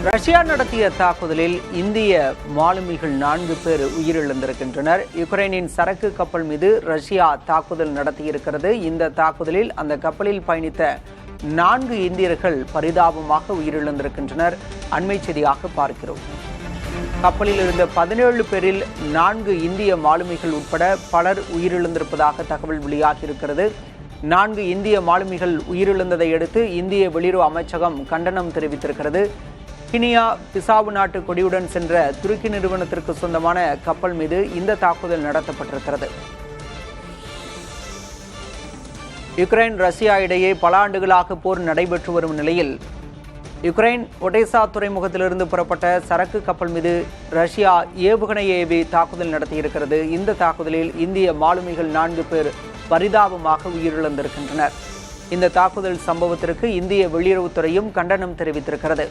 Russia நடத்திய தாக்குதலில் இந்திய மாலுமிகள் 4 பேர் உயிரிழந்திருக்கின்றனர். யுக்ரைனின் சரக்கு கப்பல் மீது ரஷ்யா தாக்குதல் நடத்தியிருக்கிறது. இந்த தாக்குதலில் அந்த கப்பலில் பயணித்த 4 இந்தியர்கள் பரிதாபமாக உயிரிழந்திருக்கின்றனர். அண்மை செய்தியாக பார்க்கிறோம். கப்பலில் இருந்த 17 பேரில் 4 இந்திய மாலுமிகள் உட்பட பலர் உயிரிழந்திருப்பதாக தகவல் வெளியாகியிருக்கிறது. 4 இந்திய மாலுமிகள் உயிரிழந்ததை அடுத்து இந்திய வெளியுறவு அமைச்சகம் கண்டனம் தெரிவித்திருக்கிறது. கினியா பிசாவு நாட்டு கொடியுடன் சென்ற துருக்கி நிறுவனத்திற்கு சொந்தமான கப்பல் மீது இந்த தாக்குதல் நடத்தப்பட்டிருக்கிறது. யுக்ரைன் ரஷ்யா இடையே பல ஆண்டுகளாக போர் நடைபெற்று வரும் நிலையில் யுக்ரைன் ஒடேசா துறைமுகத்திலிருந்து புறப்பட்ட சரக்கு கப்பல் மீது ரஷ்யா ஏவுகணை ஏவி தாக்குதல் நடத்தியிருக்கிறது. இந்த தாக்குதலில் இந்திய மாலுமிகள் 4 பேர் பரிதாபமாக உயிரிழந்திருக்கின்றனர். இந்த தாக்குதல் சம்பவத்திற்கு இந்திய வெளியுறவுத்துறையும் கண்டனம் தெரிவித்திருக்கிறது.